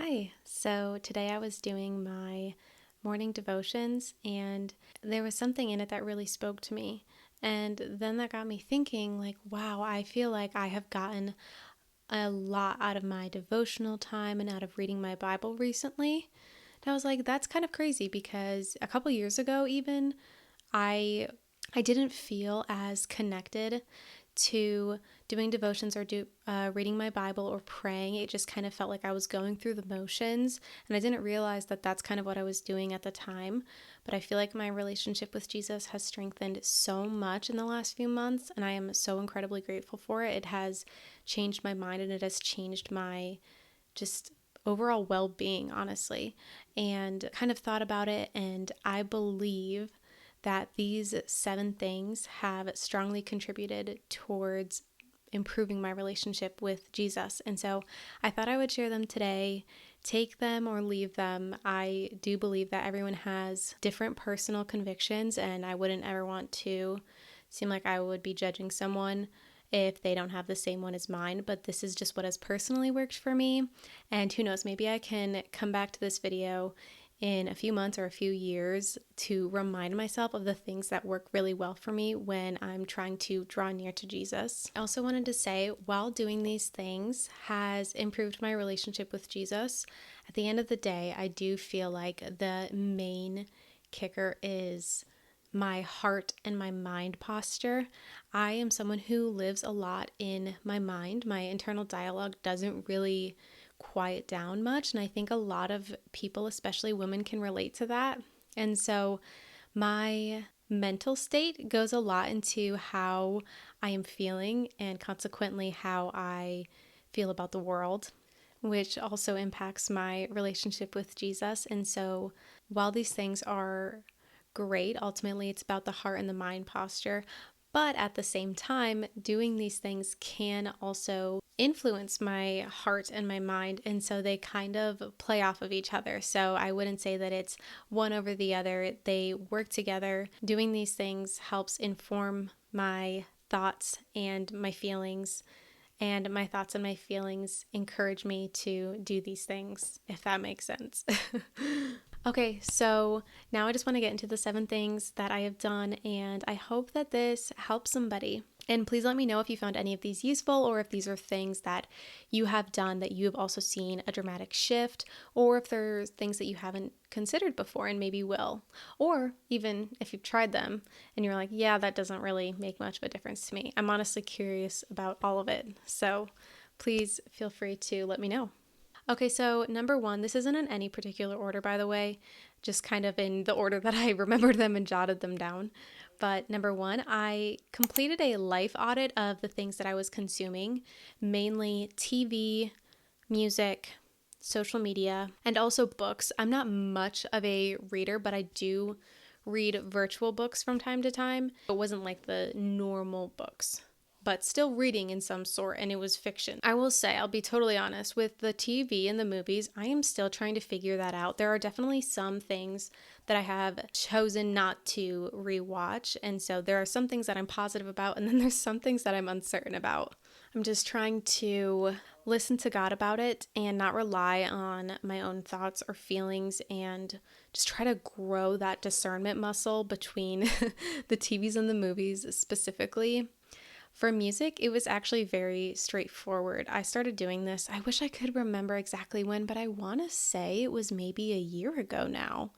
Hi. So today I was doing my morning devotions and there was something in it that really spoke to me. And then that got me thinking, like, wow, I feel like I have gotten a lot out of my devotional time and out of reading my Bible recently. And I was like, that's kind of crazy because a couple years ago, even, I I didn't feel as connected to doing devotions or reading my Bible or praying. It just kind of felt like I was going through the motions, and I didn't realize that that's kind of what I was doing at the time. But I feel like my relationship with Jesus has strengthened so much in the last few months, and I am so incredibly grateful for it. It has changed my mind and it has changed my just overall well-being, honestly. And kind of thought about it, and I believe that these 7 things have strongly contributed towards improving my relationship with Jesus. And so I thought I would share them today. Take them or leave them. I do believe that everyone has different personal convictions, and I wouldn't ever want to seem like I would be judging someone if they don't have the same one as mine, but this is just what has personally worked for me. And who knows, maybe I can come back to this video in a few months or a few years to remind myself of the things that work really well for me when I'm trying to draw near to Jesus. I also wanted to say, while doing these things has improved my relationship with Jesus, at the end of the day, I do feel like the main kicker is my heart and my mind posture. I am someone who lives a lot in my mind. My internal dialogue doesn't really quiet down much, and I think a lot of people, especially women, can relate to that. And so my mental state goes a lot into how I am feeling and consequently how I feel about the world, which also impacts my relationship with Jesus. And so while these things are great, ultimately it's about the heart and the mind posture. But at the same time, doing these things can also influence my heart and my mind. And so they kind of play off of each other. So I wouldn't say that it's one over the other. They work together. Doing these things helps inform my thoughts and my feelings. And my thoughts and my feelings encourage me to do these things, if that makes sense. Okay, so now I just want to get into the 7 things that I have done, and I hope that this helps somebody. And please let me know if you found any of these useful, or if these are things that you have done that you have also seen a dramatic shift, or if there's things that you haven't considered before and maybe will. Or even if you've tried them and you're like, yeah, that doesn't really make much of a difference to me. I'm honestly curious about all of it. So please feel free to let me know. Okay, so number 1, this isn't in any particular order, by the way, just kind of in the order that I remembered them and jotted them down. But number 1, I completed a life audit of the things that I was consuming, mainly TV, music, social media, and also books. I'm not much of a reader, but I do read virtual books from time to time. It wasn't like the normal books, but still reading in some sort, and it was fiction. I will say, I'll be totally honest, with the TV and the movies, I am still trying to figure that out. There are definitely some things that I have chosen not to rewatch, and so there are some things that I'm positive about, and then there's some things that I'm uncertain about. I'm just trying to listen to God about it and not rely on my own thoughts or feelings, and just try to grow that discernment muscle between the TVs and the movies specifically. For music, it was actually very straightforward. I started doing this, I wish I could remember exactly when, but I want to say it was maybe a year ago now.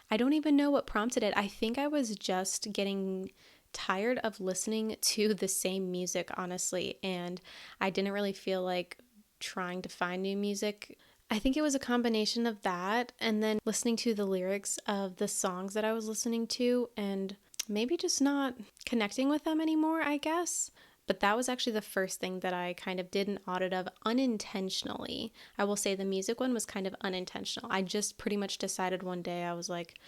I don't even know what prompted it. I think I was just getting tired of listening to the same music, honestly, and I didn't really feel like trying to find new music. I think it was a combination of that and then listening to the lyrics of the songs that I was listening to and maybe just not connecting with them anymore, I guess. But that was actually the first thing that I kind of did an audit of unintentionally. I will say the music one was kind of unintentional. I just pretty much decided one day, I was like,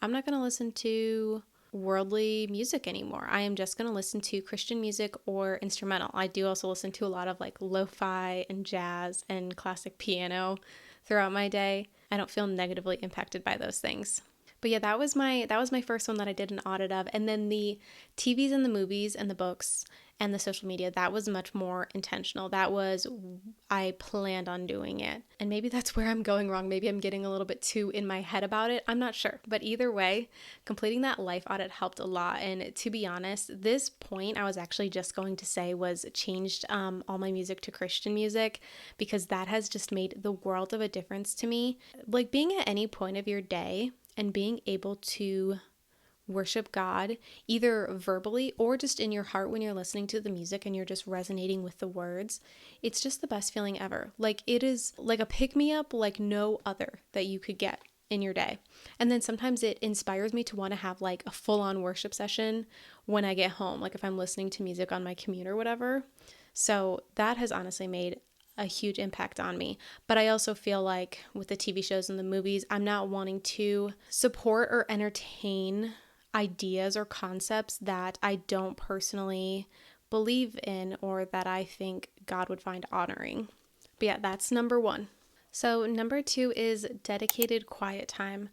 I'm not going to listen to worldly music anymore. I am just going to listen to Christian music or instrumental. I do also listen to a lot of like lo-fi and jazz and classic piano throughout my day. I don't feel negatively impacted by those things. But yeah, that was my first one that I did an audit of. And then the TVs and the movies and the books, and the social media, that was much more intentional. That was, I planned on doing it. And maybe that's where I'm going wrong. Maybe I'm getting a little bit too in my head about it. I'm not sure. But either way, completing that life audit helped a lot. And to be honest, this point I was actually just going to say was changed all my music to Christian music, because that has just made the world of a difference to me. Like being at any point of your day and being able to worship God, either verbally or just in your heart when you're listening to the music and you're just resonating with the words, it's just the best feeling ever. Like it is like a pick-me-up like no other that you could get in your day. And then sometimes it inspires me to want to have like a full-on worship session when I get home, like if I'm listening to music on my commute or whatever. So that has honestly made a huge impact on me. But I also feel like with the TV shows and the movies, I'm not wanting to support or entertain ideas or concepts that I don't personally believe in or that I think God would find honoring. But yeah, that's number one. So number two is dedicated quiet time.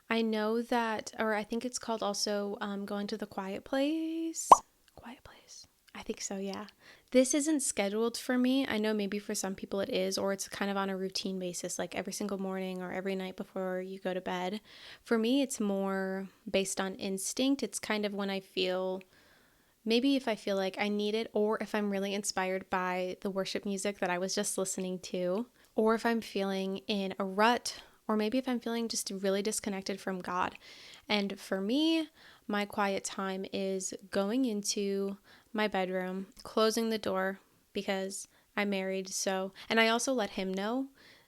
I know that, or I think it's called also going to the quiet place. Quiet place. I think so, yeah. This isn't scheduled for me. I know maybe for some people it is, or it's kind of on a routine basis, like every single morning or every night before you go to bed. For me, it's more based on instinct. It's kind of when I feel, maybe if I feel like I need it, or if I'm really inspired by the worship music that I was just listening to, or if I'm feeling in a rut, or maybe if I'm feeling just really disconnected from God. And for me, my quiet time is going into my bedroom, closing the door because I'm married. So, and I also let him know.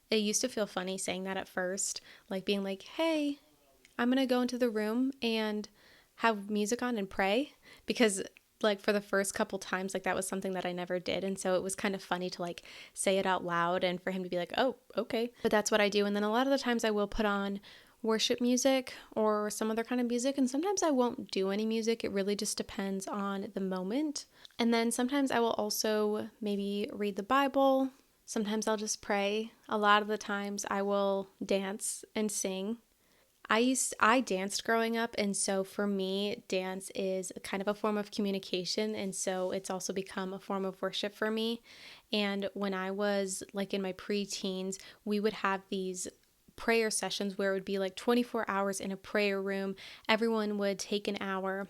It used to feel funny saying that at first, like being like, hey, I'm going to go into the room and have music on and pray, because like for the first couple times, like that was something that I never did. And so it was kind of funny to like say it out loud and for him to be like, oh, okay. But that's what I do. And then a lot of the times I will put on worship music or some other kind of music. And sometimes I won't do any music. It really just depends on the moment. And then sometimes I will also maybe read the Bible. Sometimes I'll just pray. A lot of the times I will dance and sing. I danced growing up, and so for me, dance is kind of a form of communication, and so it's also become a form of worship for me. And when I was like in my preteens, we would have these prayer sessions where it would be like 24 hours in a prayer room. Everyone would take an hour.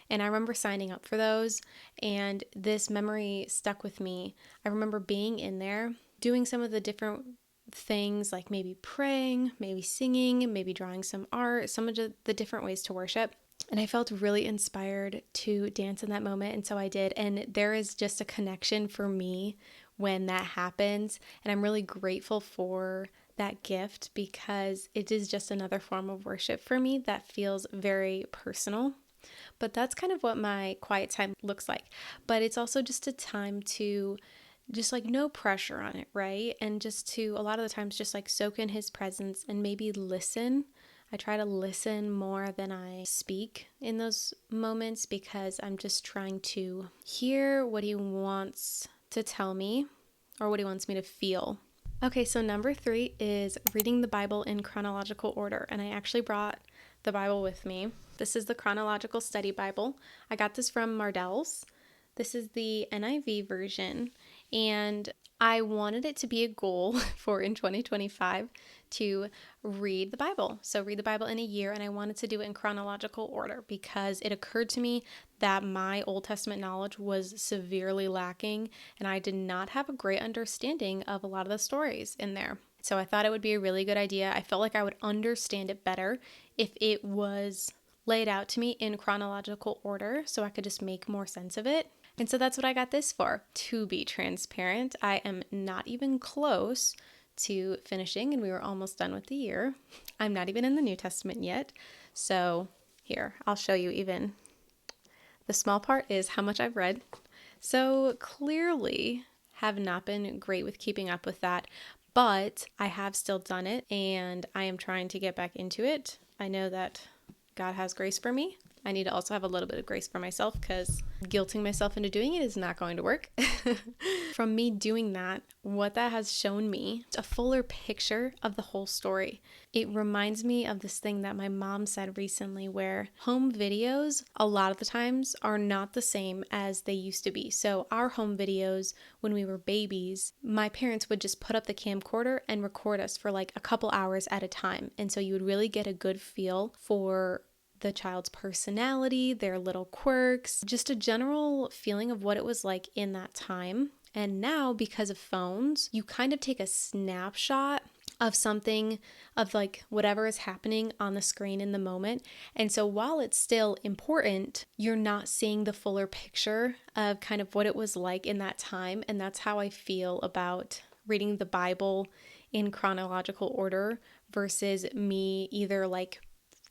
And I remember signing up for those, and this memory stuck with me. I remember being in there, doing some of the different things like maybe praying, maybe singing, maybe drawing some art, some of the different ways to worship. And I felt really inspired to dance in that moment. And so I did. And there is just a connection for me when that happens. And I'm really grateful for that gift because it is just another form of worship for me that feels very personal. But that's kind of what my quiet time looks like. But it's also just a time to just like no pressure on it, right? And just to a lot of the times just like soak in his presence and maybe listen. I try to listen more than I speak in those moments because I'm just trying to hear what he wants to tell me or what he wants me to feel. Okay, so number 3 is reading the Bible in chronological order. And I actually brought the Bible with me. This is the Chronological Study Bible. I got this from Mardell's. This is the NIV version, and I wanted it to be a goal for in 2025 to read the Bible. So read the Bible in a year, and I wanted to do it in chronological order because it occurred to me that my Old Testament knowledge was severely lacking, and I did not have a great understanding of a lot of the stories in there. So I thought it would be a really good idea. I felt like I would understand it better if it was laid out to me in chronological order so I could just make more sense of it. And so that's what I got this for. To be transparent, I am not even close to finishing, and we were almost done with the year. I'm not even in the New Testament yet. So here, I'll show you even. The small part is how much I've read. So clearly have not been great with keeping up with that, but I have still done it, and I am trying to get back into it. I know that God has grace for me. I need to also have a little bit of grace for myself because guilting myself into doing it is not going to work. From me doing that, what that has shown me, a fuller picture of the whole story. It reminds me of this thing that my mom said recently where home videos a lot of the times are not the same as they used to be. So our home videos when we were babies, my parents would just put up the camcorder and record us for like a couple hours at a time. And so you would really get a good feel for the child's personality, their little quirks, just a general feeling of what it was like in that time. And now, because of phones, you kind of take a snapshot of something, of like whatever is happening on the screen in the moment. And so while it's still important, you're not seeing the fuller picture of kind of what it was like in that time. And that's how I feel about reading the Bible in chronological order versus me either like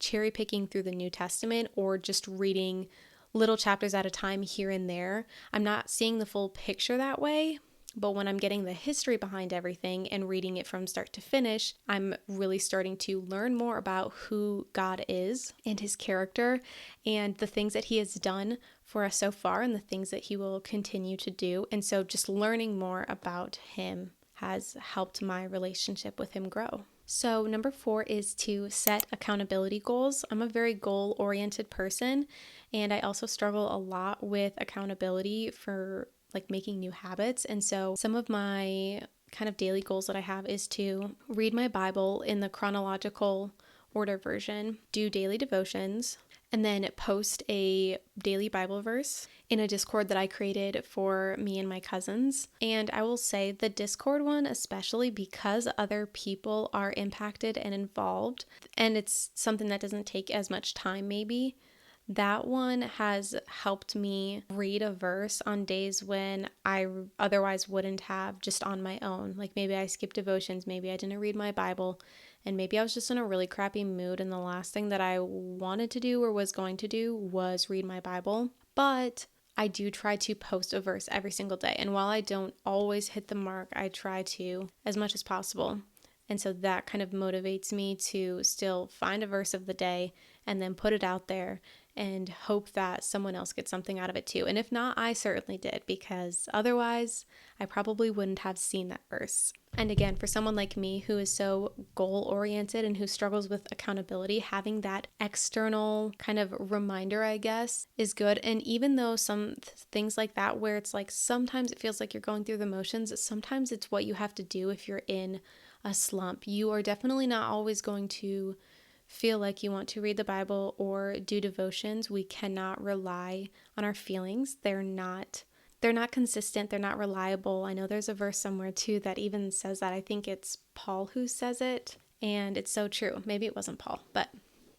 cherry picking through the New Testament or just reading little chapters at a time here and there. I'm not seeing the full picture that way, but when I'm getting the history behind everything and reading it from start to finish, I'm really starting to learn more about who God is and his character and the things that he has done for us so far and the things that he will continue to do. And so just learning more about him has helped my relationship with him grow. So number 4 is to set accountability goals. I'm a very goal-oriented person, and I also struggle a lot with accountability for like making new habits. And so some of my kind of daily goals that I have is to read my Bible in the chronological order version, do daily devotions, and then post a daily Bible verse in a Discord that I created for me and my cousins. And I will say the Discord one, especially because other people are impacted and involved, and it's something that doesn't take as much time maybe, that one has helped me read a verse on days when I otherwise wouldn't have just on my own. Like maybe I skipped devotions, maybe I didn't read my Bible, and maybe I was just in a really crappy mood and the last thing that I wanted to do or was going to do was read my Bible. But I do try to post a verse every single day. And while I don't always hit the mark, I try to as much as possible. And so that kind of motivates me to still find a verse of the day and then put it out there and hope that someone else gets something out of it too. And if not, I certainly did, because otherwise I probably wouldn't have seen that verse. And again, for someone like me who is so goal-oriented and who struggles with accountability, having that external kind of reminder, I guess, is good. And even though some things like that, where it's like sometimes it feels like you're going through the motions, sometimes it's what you have to do if you're in a slump. You are definitely not always going to feel like you want to read the Bible or do devotions. We cannot rely on our feelings. They're not consistent. They're not reliable. I know there's a verse somewhere too that even says that. I think it's Paul who says it, and it's so true. Maybe it wasn't Paul, but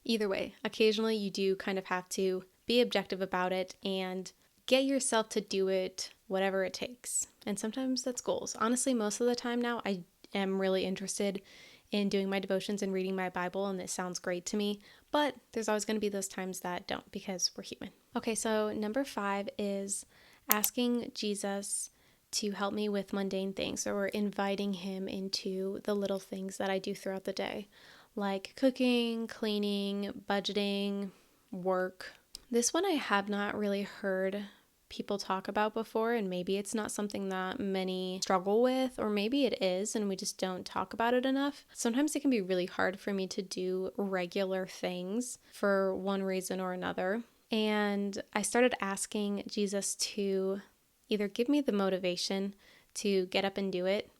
either way, occasionally you do kind of have to be objective about it and get yourself to do it, whatever it takes. And sometimes that's goals. Honestly, most of the time now, I am really interested in doing my devotions and reading my Bible, and it sounds great to me, but there's always going to be those times that don't, because we're human. Okay, so number 5 is asking Jesus to help me with mundane things, or inviting him into the little things that I do throughout the day, like cooking, cleaning, budgeting, work. This one I have not really heard people talk about before, and maybe it's not something that many struggle with, or maybe it is and we just don't talk about it enough. Sometimes it can be really hard for me to do regular things for one reason or another. And I started asking Jesus to either give me the motivation to get up and do it,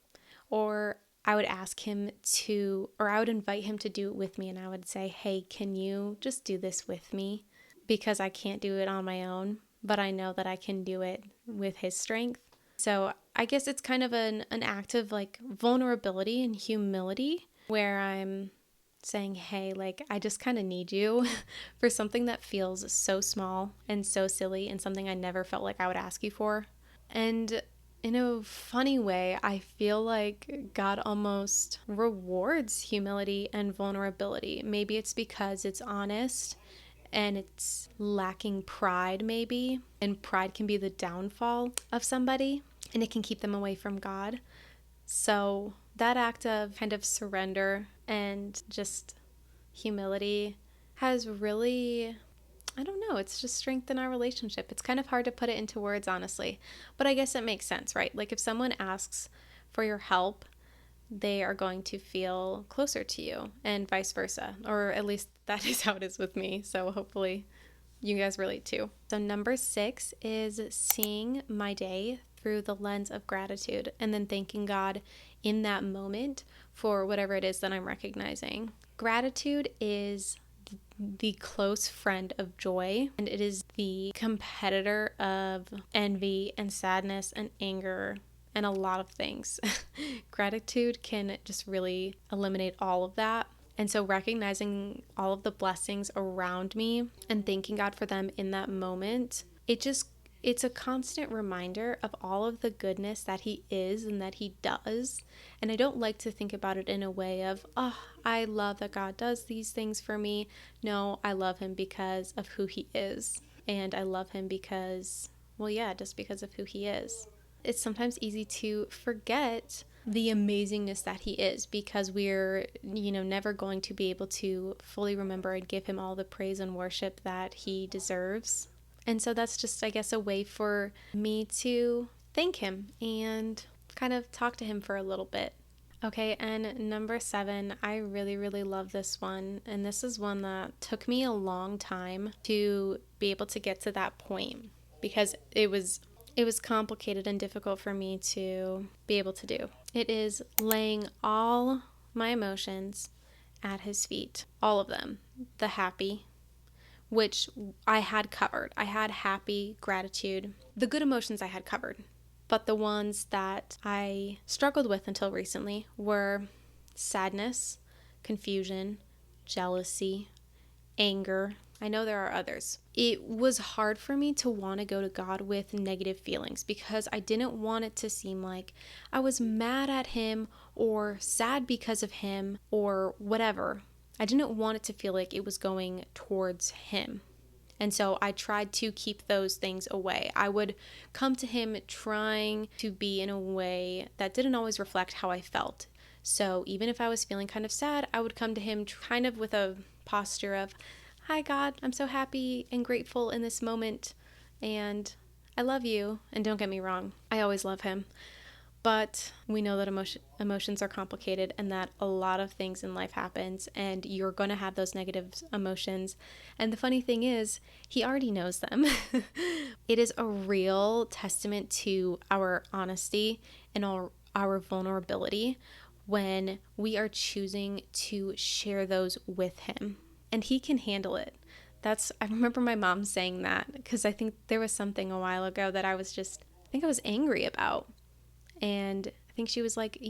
or I would ask him to, or I would invite him to do it with me, and I would say, hey, can you just do this with me? Because I can't do it on my own, but I know that I can do it with his strength. So I guess it's kind of an act of like vulnerability and humility, where I'm saying, hey, like, I just kind of need you for something that feels so small and so silly, and something I never felt like I would ask you for. And in a funny way, I feel like God almost rewards humility and vulnerability. Maybe it's because it's honest and it's lacking pride, maybe. And pride can be the downfall of somebody, and it can keep them away from God. So that act of kind of surrender and just humility has really I don't know, it's just strengthen our relationship. It's kind of hard to put it into words, honestly, but I guess it makes sense, right? Like if someone asks for your help, they are going to feel closer to you and vice versa, or at least that is how it is with me. So hopefully you guys relate too. So number 6 is seeing my day through the lens of gratitude and then thanking God in that moment for whatever it is that I'm recognizing. Gratitude is the close friend of joy, and it is the competitor of envy and sadness and anger and a lot of things. Gratitude can just really eliminate all of that. And so recognizing all of the blessings around me and thanking God for them in that moment, it's a constant reminder of all of the goodness that he is and that he does. And I don't like to think about it in a way of, oh, I love that God does these things for me. No, I love him because of who he is. And I love him because, well, yeah, just because of who he is. It's sometimes easy to forget the amazingness that he is because we're, never going to be able to fully remember and give him all the praise and worship that he deserves. And so that's just, I guess, a way for me to thank him and kind of talk to him for a little bit. Okay, and number 7, I really, really love this one. And this is one that took me a long time to be able to get to that point because it was complicated and difficult for me to be able to do. It is laying all my emotions at his feet, all of them. The happy, which I had covered. I had happy, gratitude. The good emotions I had covered. But the ones that I struggled with until recently were sadness, confusion, jealousy, anger. I know there are others. It was hard for me to want to go to God with negative feelings because I didn't want it to seem like I was mad at him or sad because of him or whatever. I didn't want it to feel like it was going towards him. And so I tried to keep those things away. I would come to him trying to be in a way that didn't always reflect how I felt. So even if I was feeling kind of sad, I would come to him kind of with a posture of, hi God, I'm so happy and grateful in this moment and I love you. And don't get me wrong, I always love him. But we know that emotions are complicated and that a lot of things in life happens and you're going to have those negative emotions. And the funny thing is, he already knows them. It is a real testament to our honesty and our vulnerability when we are choosing to share those with him. And he can handle it. I remember my mom saying that because I think there was something a while ago that I was angry about. And I think she was like,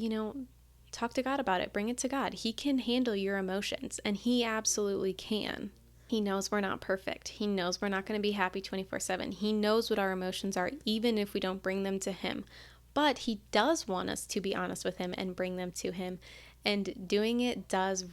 talk to God about it. Bring it to God. He can handle your emotions, and he absolutely can. He knows we're not perfect. He knows we're not going to be happy 24/7. He knows what our emotions are, even if we don't bring them to him. But he does want us to be honest with him and bring them to him. And doing it does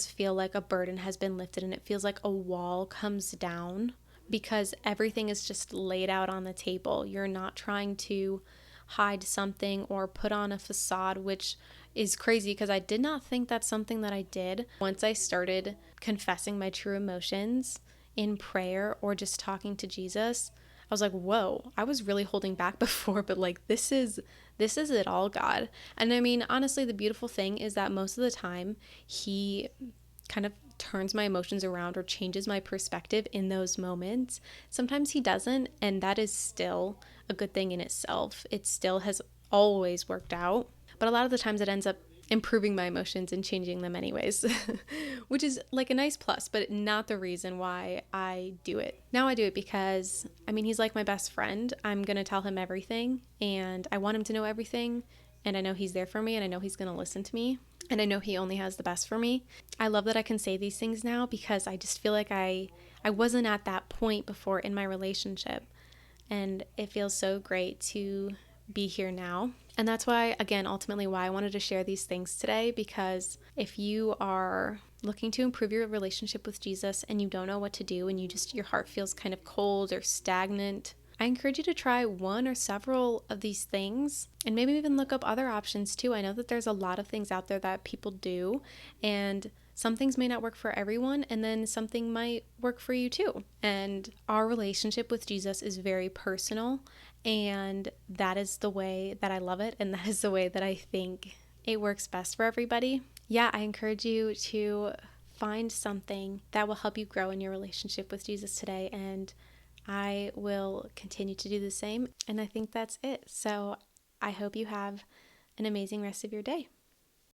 feel like a burden has been lifted, and it feels like a wall comes down because everything is just laid out on the table. You're not trying to hide something or put on a facade, which is crazy because I did not think that's something that I did. Once I started confessing my true emotions in prayer or just talking to Jesus, I was like, whoa, I was really holding back before, but like, this is it all, God. And I mean, honestly, the beautiful thing is that most of the time he kind of turns my emotions around or changes my perspective in those moments. Sometimes he doesn't, and that is still a good thing in itself. It still has always worked out, but a lot of the times it ends up improving my emotions and changing them anyways, which is like a nice plus, but not the reason why I do it. Now I do it because, he's like my best friend. I'm going to tell him everything, and I want him to know everything, and I know he's there for me, and I know he's going to listen to me. And I know he only has the best for me. I love that I can say these things now because I just feel like I wasn't at that point before in my relationship. And it feels so great to be here now. And that's why, again, ultimately why I wanted to share these things today, because if you are looking to improve your relationship with Jesus and you don't know what to do and your heart feels kind of cold or stagnant, I encourage you to try one or several of these things and maybe even look up other options too. I know that there's a lot of things out there that people do, and some things may not work for everyone, and then something might work for you too. And our relationship with Jesus is very personal, and that is the way that I love it, and that is the way that I think it works best for everybody. Yeah, I encourage you to find something that will help you grow in your relationship with Jesus today, and I will continue to do the same. And I think that's it. So I hope you have an amazing rest of your day.